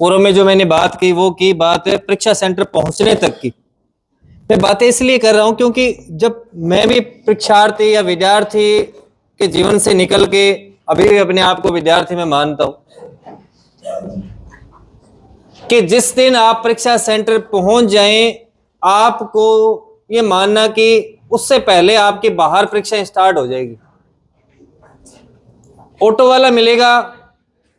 पूर्व में जो मैंने बात की वो की बात है परीक्षा सेंटर पहुंचने तक की। मैं बातें इसलिए कर रहा हूं क्योंकि जब मैं भी परीक्षार्थी या विद्यार्थी के जीवन से निकल के अभी भी अपने आप को विद्यार्थी में मानता हूं कि जिस दिन आप परीक्षा सेंटर पहुंच जाएं, आपको ये मानना कि उससे पहले आपकी बाहर परीक्षा स्टार्ट हो जाएगी। ऑटो वाला मिलेगा,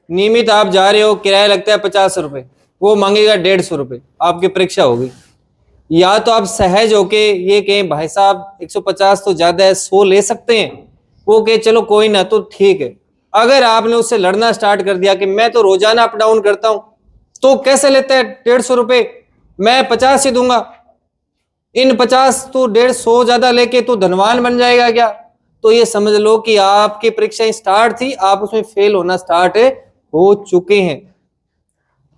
नियमित आप जा रहे हो, किराया लगता है 50 रुपए, वो मांगेगा 150 रुपए, आपकी परीक्षा होगी। या तो आप सहज होके ये कहें भाई साहब 150 तो ज्यादा है, 100 ले सकते हैं, वो कहे चलो कोई ना, तो ठीक है। अगर आपने उससे लड़ना स्टार्ट कर दिया कि मैं तो रोजाना अप डाउन करता हूं, तो कैसे लेता है 150 रुपए, मैं 50 ही दूंगा, इन 50 तो 150 ज्यादा लेके तो धनवान बन जाएगा क्या? तो ये समझ लो कि आपकी परीक्षाएं स्टार्ट थी, आप उसमें फेल होना स्टार्ट हो चुके हैं।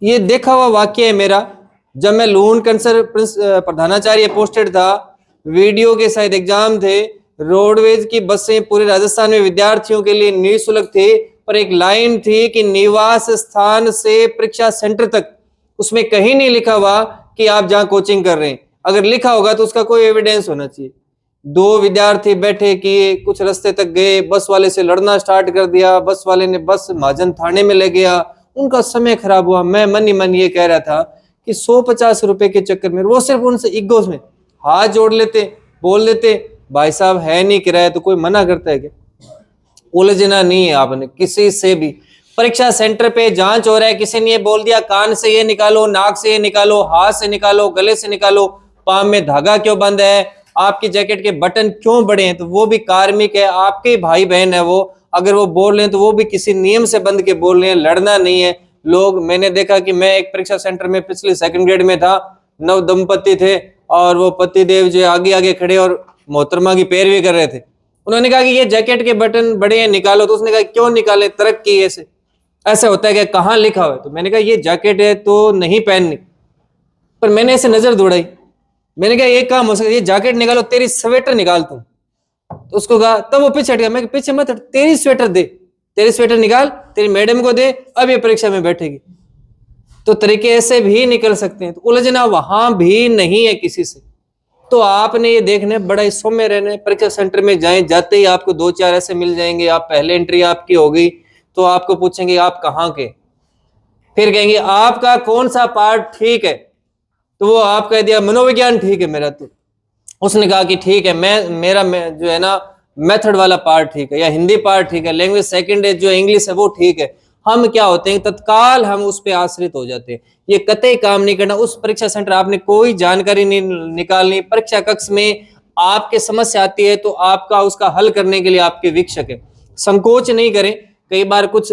ये देखा हुआ वाक्य है मेरा। जब मैं लून कैंसर प्रधानाचार्य पोस्टेड था, वीडियो के शायद एग्जाम थे, रोडवेज की बसें पूरे राजस्थान में विद्यार्थियों के लिए निःशुल्क थी, पर एक लाइन थी कि निवास स्थान से परीक्षा सेंटर तक, उसमें कहीं नहीं लिखा हुआ कि आप जहां कोचिंग कर रहे हैं। अगर लिखा होगा तो उसका कोई एविडेंस होना चाहिए। 2 विद्यार्थी बैठे किए, कुछ रास्ते तक गए, बस वाले से लड़ना स्टार्ट कर दिया, बस वाले ने बस महाजन थाने में ले गया, उनका समय खराब हुआ। मैं मन ही मन ये कह रहा था कि 150 रुपए के चक्कर में वो सिर्फ उनसे इगोस में हाथ जोड़ लेते, बोल देते भाई साहब है नहीं किराया, तो कोई मना करता है क्या? उलझना नहीं है आपने किसी से भी। परीक्षा सेंटर पे जांच हो रहा है, किसी ने ये बोल दिया कान से ये निकालो, नाक से ये निकालो, हाथ से निकालो, गले से निकालो, पाम में धागा क्यों बंद है, आपकी जैकेट के बटन क्यों बड़े हैं, तो वो भी कार्मिक है, आपके भाई बहन है वो, अगर वो बोल रहे हैं तो वो भी किसी नियम से बंध के बोल रहे हैं, लड़ना नहीं है। लोग, मैंने देखा कि मैं एक परीक्षा सेंटर में पिछले 2nd ग्रेड में था, 9 दंपति थे और वो पति देव जो आगे आगे खड़े और मोहतरमा की पैरवी कर रहे थे। उन्होंने कहा कि ये जैकेट के बटन बड़े हैं, निकालो। तो उसने कहा क्यों निकाले, तरक्की ऐसे ऐसे होता है क्या, कहाँ लिखा हुआ है? तो मैंने कहा ये जैकेट है तो नहीं पहननी, पर मैंने ऐसे नजर दौड़ाई, मैंने कहा एक काम हो सकता है, ये जैकेट निकालो, तेरी स्वेटर निकाल तू। तो उसको कहा, तब वो पीछे हट गया। मैं पीछे मत हट, तेरी स्वेटर दे, तेरी स्वेटर निकाल, तेरी मैडम को दे, अब ये परीक्षा में बैठेगी। तो तरीके ऐसे भी निकल सकते हैं। तो उलझना वहां भी नहीं है किसी से। तो आपने ये देखना है, बड़ा ही सौम्य रहना है। परीक्षा सेंटर में जाएं, जाते ही आपको 2-4 ऐसे मिल जाएंगे, आप पहले एंट्री आपकी हो गई तो आपको पूछेंगे आप कहाँ के, फिर कहेंगे आपका कौन सा पार्ट ठीक है, तो वो आप कह दिया मनोविज्ञान ठीक है मेरा। तो उसने कहा कि ठीक है, मेरा जो है ना मेथड वाला पार्ट ठीक है, या हिंदी पार्ट ठीक है, लैंग्वेज सेकंड है जो इंग्लिश है वो ठीक है। हम क्या होते हैं, तत्काल हम उस पर आश्रित हो जाते हैं। ये कतई काम नहीं करना। उस परीक्षा सेंटर आपने कोई जानकारी नहीं निकालनी। परीक्षा कक्ष में आपके समस्या आती है तो आपका उसका हल करने के लिए आपके वीक्षक है, संकोच नहीं करें। कई बार कुछ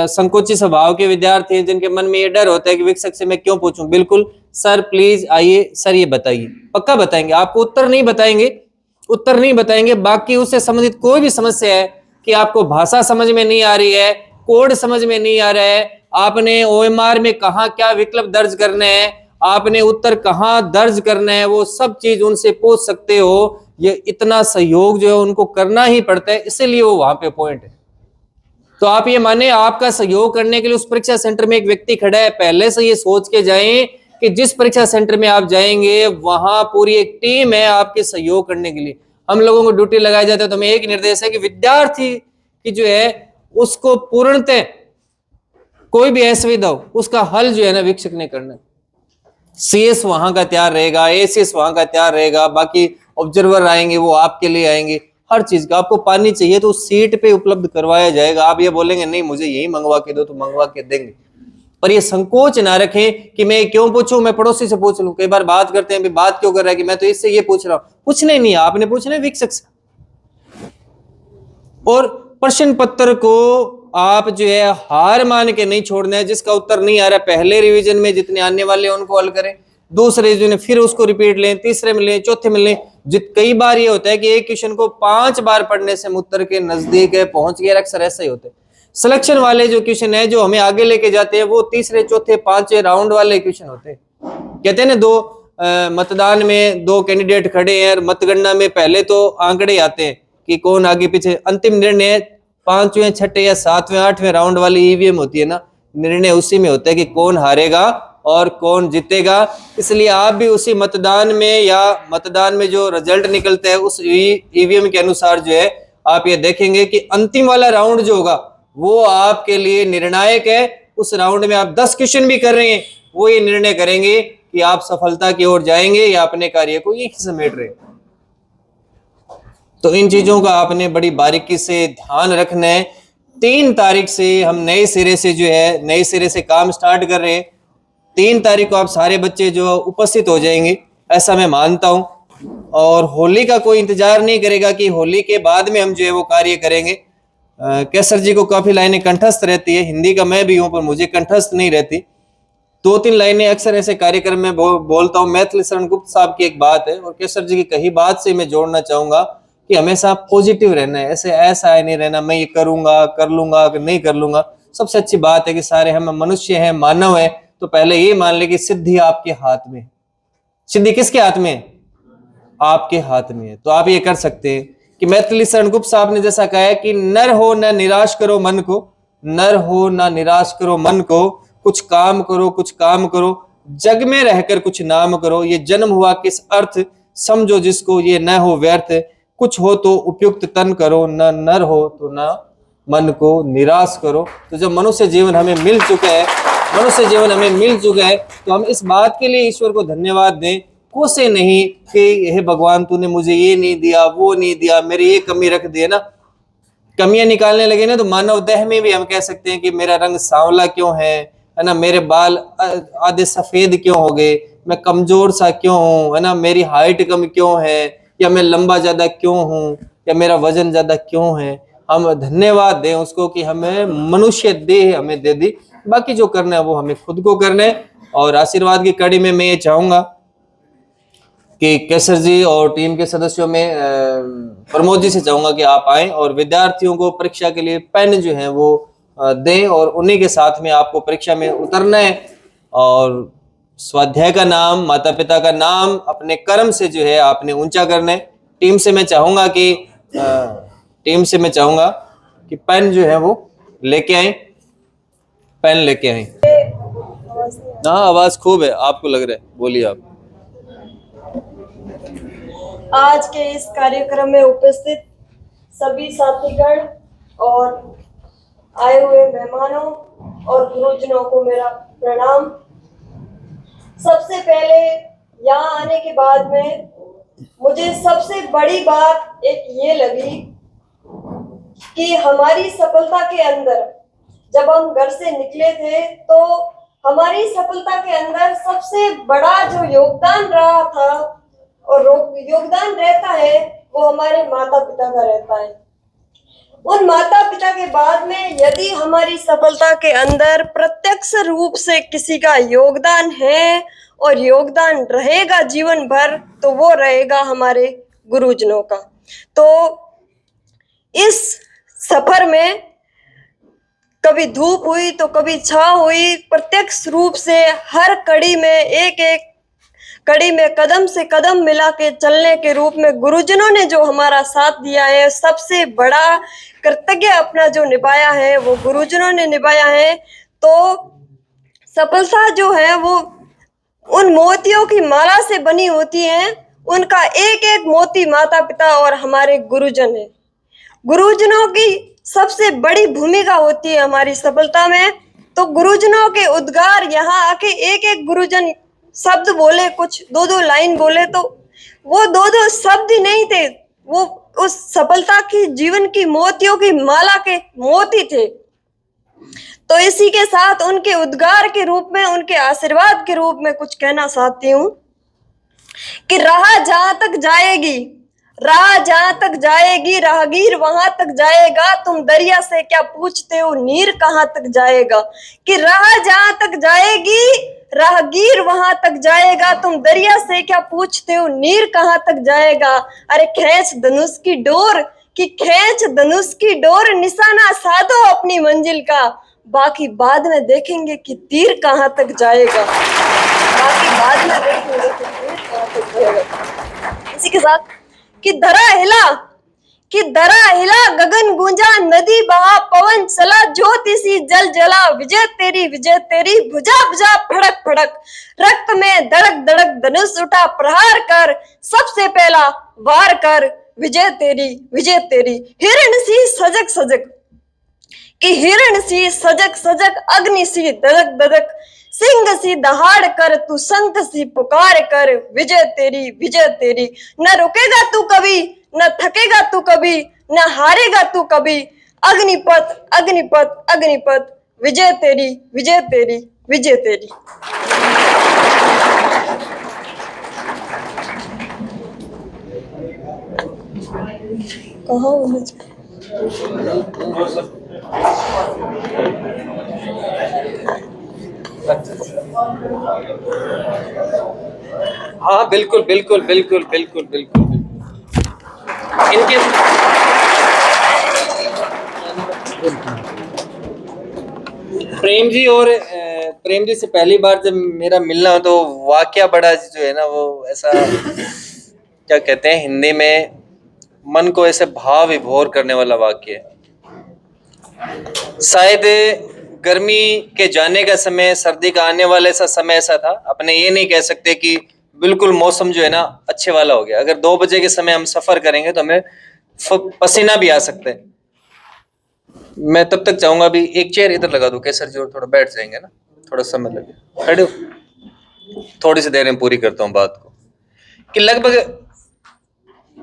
संकोची स्वभाव के विद्यार्थी हैं जिनके मन में ये डर होता है कि शिक्षक से मैं क्यों पूछूं। बिल्कुल सर प्लीज आइए, सर ये बताइए, पक्का बताएंगे आपको, उत्तर नहीं बताएंगे। बाकी उससे संबंधित कोई भी समस्या है कि आपको भाषा समझ में नहीं आ रही है, कोड समझ में नहीं आ रहा है, आपने OMR में कहाँ क्या विकल्प दर्ज करने हैं, आपने उत्तर कहाँ दर्ज करना है, वो सब चीज उनसे पूछ सकते हो। ये इतना सहयोग जो है उनको करना ही पड़ता है, इसीलिए वो वहां पे पॉइंट है। तो आप ये माने आपका सहयोग करने के लिए उस परीक्षा सेंटर में एक व्यक्ति खड़ा है। पहले से ये सोच के जाएं कि जिस परीक्षा सेंटर में आप जाएंगे वहां पूरी एक टीम है आपके सहयोग करने के लिए। हम लोगों को ड्यूटी लगाई जाती है तो हमें एक निर्देश है कि विद्यार्थी की जो है उसको पूर्णतः कोई भी असुविधा हो उसका हल जो है ना विक्षक ने करना। CS वहां का तैयार रहेगा, ACS वहां का तैयार रहेगा, बाकी ऑब्जर्वर आएंगे वो आपके लिए आएंगे। हर चीज का आपको पानी चाहिए तो सीट पे उपलब्ध करवाया जाएगा। आप ये बोलेंगे नहीं मुझे यही मंगवा के दो, तो मंगवा के देंगे। पर ये संकोच ना रखें कि मैं क्यों पूछूं, मैं पड़ोसी से पूछ लूं। कई बार बात करते हैं बात क्यों कर रहा है कि मैं तो इससे ये पूछ रहा हूं। पूछना ही नहीं, आपने पूछना है विक्षक से। और प्रश्न पत्र को आप जो है हार मान के नहीं छोड़ना है। जिसका उत्तर नहीं आ रहा पहले रिवीजन में जितने आने वाले उनको हल करें, दूसरे रिवीजन में फिर उसको रिपीट लें, तीसरे में लें, चौथे में लें। कई बार ये होता है कि एक क्वेश्चन को 5 बार पढ़ने से हम उत्तर के नजदीक है पहुंच गए। अक्सर ऐसा ही होता है। सिलेक्शन वाले जो क्वेश्चन है जो हमें आगे लेके जाते हैं वो तीसरे चौथे पांचवें राउंड वाले क्वेश्चन होते हैं। कहते हैं ना मतदान में 2 कैंडिडेट खड़े हैं और मतगणना में पहले तो आंकड़े आते हैं कि कौन आगे पीछे। अंतिम निर्णय 5वें 6ठे या 7वें 8वें राउंड वाली EVM होती है ना, निर्णय उसी में होता है कि कौन हारेगा और कौन जीतेगा। इसलिए आप भी उसी मतदान में या मतदान में जो रिजल्ट निकलता है उस ईवीएम के अनुसार जो है आप ये देखेंगे कि अंतिम वाला राउंड जो होगा वो आपके लिए निर्णायक है। उस राउंड में आप 10 क्वेश्चन भी कर रहे हैं, वो ये निर्णय करेंगे कि आप सफलता की ओर जाएंगे या अपने कार्य को एक ही समेट रहे। तो इन चीजों का आपने बड़ी बारीकी से ध्यान रखना है। 3 तारीख से हम नए सिरे से जो है नए सिरे से काम स्टार्ट कर रहे हैं। 3 तारीख को आप सारे बच्चे जो उपस्थित हो जाएंगे, ऐसा मैं मानता हूं। और होली का कोई इंतजार नहीं करेगा कि होली के बाद में हम जो है वो कार्य करेंगे। केसर जी को काफी लाइनें कंठस्थ रहती है, हिंदी का मैं भी हूं पर मुझे कंठस्थ नहीं रहती। 2-3 लाइनें अक्सर ऐसे कार्यक्रम में बोलता हूँ। मैथिली शरण गुप्त साहब की एक बात है और केसर जी की कही बात से मैं जोड़ना चाहूंगा कि हमेशा पॉजिटिव रहना है, ऐसे ऐसा है नहीं रहना मैं ये करूंगा कर लूंगा नहीं कर लूंगा। सबसे अच्छी बात है कि सारे हम मनुष्य हैं, मानव है, तो पहले ये मान ले कि सिद्धि आपके हाथ में। सिद्धि किसके हाथ में है? आपके हाथ में है। तो आप ये कर सकते हैं कि मैथिली शरण गुप्त साहब ने जैसा कहा है कि नर हो न निराश करो मन को, नर हो न निराश करो मन को, कुछ काम करो कुछ काम करो, जग में रहकर कुछ नाम करो, ये जन्म हुआ किस अर्थ, समझो जिसको ये न हो व्यर्थ, कुछ हो तो उपयुक्त तन करो, न नर हो तो न मन को निराश करो। तो जब मनुष्य जीवन हमें मिल चुका है, मनुष्य जीवन हमें मिल चुका है, तो हम इस बात के लिए ईश्वर को धन्यवाद दें, कोसे नहीं कि हे भगवान तूने मुझे ये नहीं दिया वो नहीं दिया, मेरी ये कमी रख दी है ना। कमियां निकालने लगे ना तो मानव देह में भी हम कह सकते हैं कि मेरा रंग सांवला क्यों है ना, मेरे बाल आधे सफेद क्यों हो गए, मैं कमजोर सा क्यों हूँ, है ना, मेरी हाइट कम क्यों है, या मैं लंबा ज्यादा क्यों हूँ, या मेरा वजन ज्यादा क्यों है। हम धन्यवाद दें उसको कि हमें मनुष्य देह हमें दे दी। बाकी जो करना है वो हमें खुद को करना है। और आशीर्वाद की कड़ी में मैं ये चाहूंगा कि केसर जी और टीम के सदस्यों में प्रमोद जी से चाहूंगा कि आप आएं और विद्यार्थियों को परीक्षा के लिए पेन जो है वो दें और उन्हीं के साथ में आपको परीक्षा में उतरना है। और स्वाध्याय का नाम, माता पिता का नाम, अपने कर्म से जो है आपने ऊंचा करना है। टीम से मैं चाहूंगा कि पेन जो है वो लेके आए, पेन लेके आए। हाँ आवाज खूब है, आपको लग रहा है, बोलिए आप। आज के इस कार्यक्रम में उपस्थित सभी साथीगण और आए हुए मेहमानों और गुरुजनों को मेरा प्रणाम। सबसे पहले यहाँ आने के बाद में मुझे सबसे बड़ी बात एक ये लगी कि हमारी सफलता के अंदर जब हम घर से निकले थे तो हमारी सफलता के अंदर सबसे बड़ा जो योगदान रहा था और योगदान रहता है वो हमारे माता पिता का रहता है। उन माता पिता के बाद में यदि हमारी सफलता के अंदर प्रत्यक्ष रूप से किसी का योगदान है और योगदान रहेगा जीवन भर, तो वो रहेगा हमारे गुरुजनों का। तो इस सफर में कभी धूप हुई तो कभी छांव हुई, प्रत्यक्ष रूप से हर कड़ी में एक एक कड़ी में कदम से कदम मिला के चलने के रूप में गुरुजनों ने जो हमारा साथ दिया है, सबसे बड़ा कर्तव्य अपना जो निभाया है वो गुरुजनों ने निभाया है। तो सफलता जो है वो उन मोतियों की माला से बनी होती है, उनका एक एक मोती माता पिता और हमारे गुरुजन है। गुरुजनों की सबसे बड़ी भूमिका होती है हमारी सफलता में। तो गुरुजनों के उद्गार यहाँ आके एक एक गुरुजन शब्द बोले, कुछ 2-2 लाइन बोले, तो वो 2-2 शब्द ही नहीं थे, वो उस सफलता की जीवन की मोतियों की माला के मोती थे। तो इसी के साथ उनके उद्गार के रूप में, उनके आशीर्वाद के रूप में कुछ कहना चाहती हूँ कि राह जहां तक जाएगी, राह जहां तक जाएगी, राहगीर वहां तक जाएगा, तुम दरिया से क्या पूछते हो नीर कहाँ तक जाएगा। कि राह जहां तक जाएगी, राहगीर वहां तक जाएगा, तुम दरिया से क्या पूछते हो नीर कहाँ तक जाएगा। अरे खींच धनुष की डोर, कि खींच धनुष की डोर, निशाना साधो अपनी मंजिल का, बाकी बाद में देखेंगे कि तीर कहाँ तक जाएगा, बाकी बाद में देखेंगे कि तीर कहाँ तक जाएगा। इसी के साथ कि धरा हिला, कि दरा हिला गगन गूंजा नदी बहा पवन चला ज्योति सी जल जला विजय तेरी भुजा भुजा फड़क फड़क रक्त में धड़क धड़क धनुष उठा प्रहार कर सबसे पहला वार कर विजय तेरी हिरण सी सजग सजग कि हिरण सी सजग सजग अग्नि सी दधक दधक सिंह सी दहाड़ कर तू संत सी पुकार कर विजय तेरी न रुकेगा तू कभी न थकेगा तू कभी न हारेगा तू कभी अग्निपथ अग्निपथ अग्निपथ विजय तेरी कहाँ हाँ बिल्कुल बिल्कुल बिल्कुल बिल्कुल बिल्कुल इनके प्रेम जी और प्रेम जी से पहली बार जब मेरा मिलना हो तो वाकया बड़ा जो है ना वो ऐसा क्या कहते हैं हिंदी में मन को ऐसे भाव विभोर करने वाला वाक्य है। शायद गर्मी के जाने का समय सर्दी का आने वाला ऐसा समय ऐसा था। अपने ये नहीं कह सकते कि बिल्कुल मौसम जो है ना अच्छे वाला हो गया। अगर 2 बजे के समय हम सफर करेंगे तो हमें पसीना भी आ सकता है। मैं तब तक चाहूंगा अभी एक चेयर इधर लगा दो केसर जी और थोड़ा बैठ जाएंगे ना, थोड़ा समय लगे। खड़े हो, थोड़ी सी देर में पूरी करता हूँ बात को। कि लगभग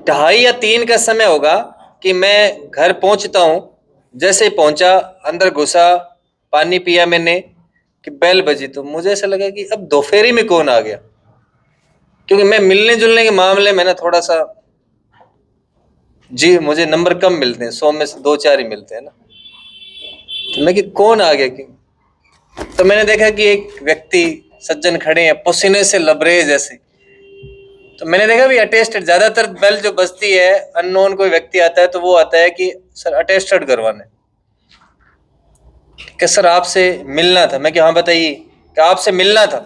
2:30 या 3 का समय होगा कि मैं घर पहुंचता हूं। जैसे ही पहुंचा, अंदर घुसा, पानी पिया मैंने कि बेल बजी तो मुझे ऐसा लगा कि अब दोपहरी में कौन आ गया, क्योंकि मैं मिलने जुलने के मामले में ना थोड़ा सा जी मुझे नंबर कम मिलते हैं, 100 में से 2-4 ही मिलते हैं ना। तो मैं कि कौन आ गया, कि तो मैंने देखा कि एक व्यक्ति सज्जन खड़े हैं पसीने से लबरेज ऐसे। तो मैंने देखा भी अटेस्टेड, ज्यादातर बेल जो बजती है अननोन कोई व्यक्ति आता है तो वो आता है कि सर अटेस्टेड करवाने, कि सर आपसे मिलना था। मैं कि हाँ बताइए, कि आपसे मिलना था।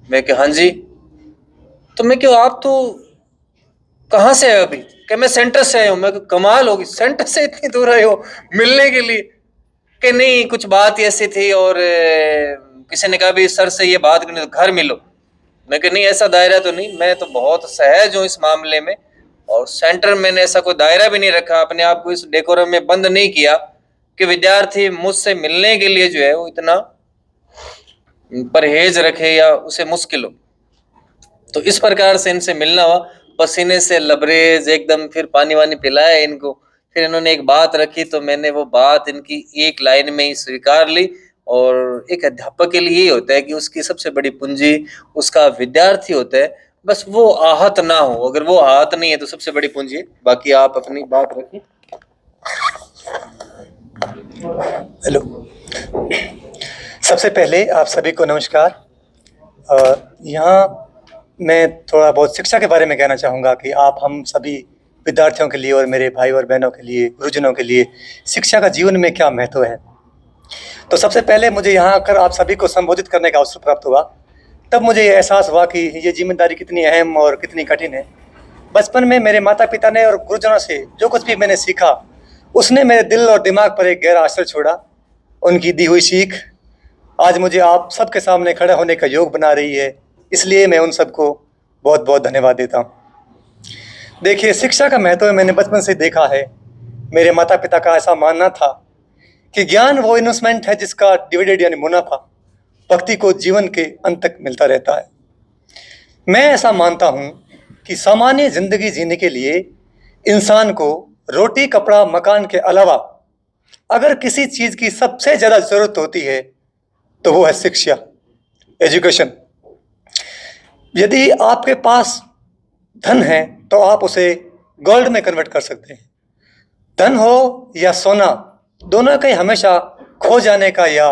मैं कि हाँ जी। तो मैं क्यों आप तो कहाँ से आए अभी, कि मैं सेंटर से आया हूँ। मैं कमाल होगी, सेंटर से इतनी दूर आए हो मिलने के लिए। कि नहीं कुछ बात ऐसी थी और किसी ने कहा भी सर से ये बात करनी तो घर मिलो। मैं कि नहीं ऐसा दायरा तो नहीं, मैं तो बहुत सहज हूँ इस मामले में, और सेंटर मैंने ऐसा कोई दायरा भी नहीं रखा, अपने आप को इस डेकोरम में बंद नहीं किया कि विद्यार्थी मुझसे मिलने के लिए जो है वो इतना परहेज रखे या उसे मुश्किल हो। तो इस प्रकार से इनसे मिलना हुआ, पसीने से लबरेज एकदम। फिर पानी वानी पिलाया इनको, फिर इन्होंने एक बात रखी तो मैंने वो बात इनकी एक लाइन में ही स्वीकार ली। और एक अध्यापक के लिए यही होता है कि उसकी सबसे बड़ी पूंजी उसका विद्यार्थी होता है, बस वो आहत ना हो। अगर वो आहत नहीं है तो सबसे बड़ी पूंजी है। बाकी आप अपनी बात रखिए। हेलो, सबसे पहले आप सभी को नमस्कार। यहाँ मैं थोड़ा बहुत शिक्षा के बारे में कहना चाहूँगा कि आप हम सभी विद्यार्थियों के लिए और मेरे भाई और बहनों के लिए, गुरुजनों के लिए शिक्षा का जीवन में क्या महत्व है। तो सबसे पहले मुझे यहाँ आकर आप सभी को संबोधित करने का अवसर प्राप्त हुआ, तब मुझे ये एहसास हुआ कि ये जिम्मेदारी कितनी अहम और कितनी कठिन है। बचपन में मेरे माता पिता ने और गुरुजनों से जो कुछ भी मैंने सीखा उसने मेरे दिल और दिमाग पर एक गहरा असर छोड़ा। उनकी दी हुई सीख आज मुझे आप सबके सामने खड़ा होने का योग बना रही है, इसलिए मैं उन सबको बहुत बहुत धन्यवाद देता हूँ। देखिए, शिक्षा का महत्व मैंने बचपन से देखा है। मेरे माता पिता का ऐसा मानना था कि ज्ञान वो इन्वेस्टमेंट है जिसका डिविडेंड यानी मुनाफा व्यक्ति को जीवन के अंत तक मिलता रहता है। मैं ऐसा मानता हूँ कि सामान्य जिंदगी जीने के लिए इंसान को रोटी, कपड़ा, मकान के अलावा अगर किसी चीज़ की सबसे ज़्यादा ज़रूरत होती है तो वो है शिक्षा, एजुकेशन। यदि आपके पास धन है तो आप उसे गोल्ड में कन्वर्ट कर सकते हैं। धन हो या सोना, दोनों का ही हमेशा खो जाने का या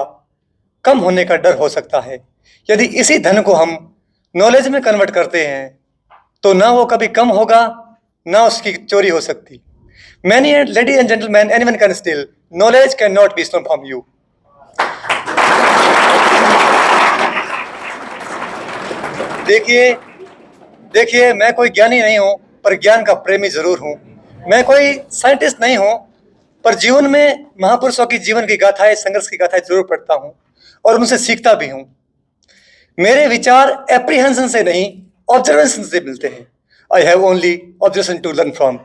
कम होने का डर हो सकता है। यदि इसी धन को हम नॉलेज में कन्वर्ट करते हैं तो ना वो कभी कम होगा, ना उसकी चोरी हो सकती। Many ladies and gentlemen, anyone can steal. Knowledge cannot be stolen from you. देखिए, मैं कोई ज्ञानी नहीं हूँ, पर ज्ञान का प्रेमी जरूर हूँ। मैं कोई साइंटिस्ट नहीं हूं, पर जीवन में महापुरुषों की जीवन की गाथाएं, संघर्ष की गाथाएं जरूर पढ़ता हूं और उनसे सीखता भी हूं। मेरे विचार एप्रीहेंशन से नहीं, ऑब्जर्वेशन से मिलते हैं। I have only observation to learn from.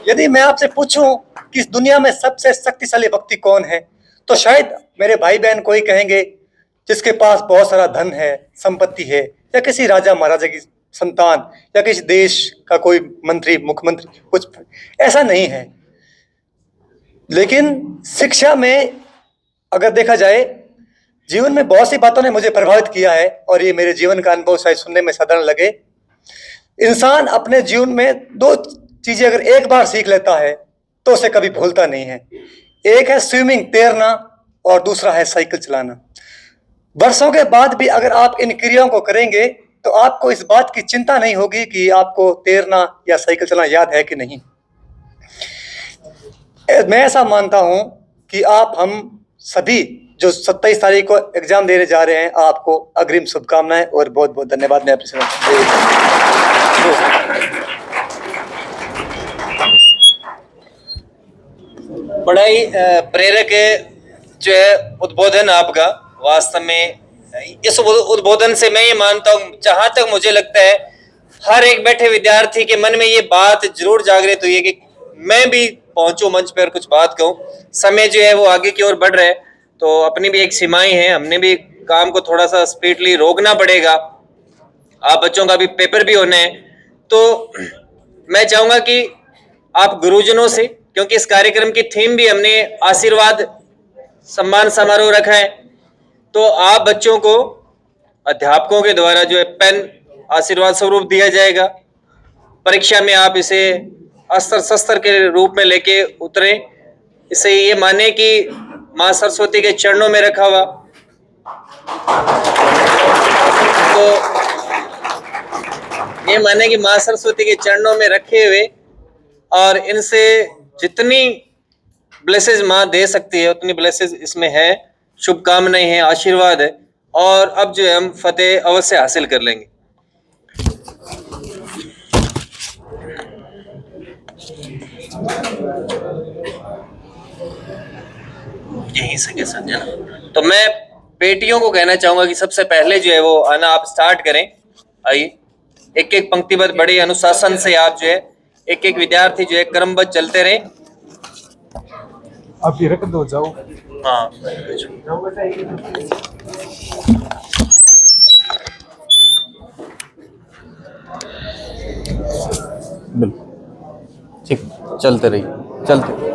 यदि मैं आपसे पूछूं कि इस दुनिया में सबसे शक्तिशाली व्यक्ति कौन है, तो शायद मेरे भाई बहन कोई कहेंगे जिसके पास बहुत सारा धन है, संपत्ति है, या किसी राजा महाराजा की संतान, या किसी देश का कोई मंत्री, मुख्यमंत्री। कुछ ऐसा नहीं है। लेकिन शिक्षा में अगर देखा जाए, जीवन में बहुत सी बातों ने मुझे प्रभावित किया है, और ये मेरे जीवन का अनुभव शायद सुनने में साधारण लगे। इंसान अपने जीवन में 2 चीजें अगर एक बार सीख लेता है तो उसे कभी भूलता नहीं है। एक है स्विमिंग, तैरना, और दूसरा है साइकिल चलाना। वर्षों के बाद भी अगर आप इन क्रियाओं को करेंगे तो आपको इस बात की चिंता नहीं होगी कि आपको तैरना या साइकिल चलाना याद है कि नहीं। मैं ऐसा मानता हूं कि हम सभी जो 27 तारीख को एग्जाम देने जा रहे हैं, आपको अग्रिम शुभकामनाएं और बहुत बहुत धन्यवाद। मैं बड़ा ही प्रेरक जो है उद्बोधन आपका। वास्तव में इस उद्बोधन से मैं ये मानता हूँ, जहां तक मुझे लगता है हर एक बैठे विद्यार्थी के मन में ये बात जरूर जागृत हुई है कि मैं भी पहुंचूं मंच पर कुछ बात कहूं। समय जो है वो आगे की ओर बढ़ रहा है, तो अपनी भी एक सीमाएं हैं, हमने भी काम को थोड़ा सा स्पीडली रोकना पड़ेगा। आप बच्चों का भी पेपर भी होना है, तो मैं चाहूंगा कि आप गुरुजनों से, क्योंकि इस कार्यक्रम की थीम भी हमने आशीर्वाद सम्मान समारोह रखा है, तो आप बच्चों को अध्यापकों के द्वारा जो है पेन आशीर्वाद स्वरूप दिया जाएगा। परीक्षा में आप इसे अस्त्र शस्त्र के रूप में लेके उतरे। इसे ये माने कि माँ सरस्वती के चरणों में रखा हुआ, तो ये माने कि माँ सरस्वती के चरणों में रखे हुए, और इनसे जितनी ब्लेसेस माँ दे सकती है उतनी ब्लेसेस इसमें है, शुभकामनाएं हैं, आशीर्वाद है। और अब जो है हम फतेह अवश्य हासिल कर लेंगे। यहीं से क्या समझा ना। तो मैं बेटियों को कहना चाहूंगा कि सबसे पहले जो है वो आना आप स्टार्ट करें। आइए, एक एक पंक्तिबद्ध बड़े अनुशासन से आप जो है एक एक विद्यार्थी जो है क्रमबद्ध चलते रहे। आप ये रख दो, जाओ। हाँ, बिल्कुल ठीक, चलते रहिए, चलते।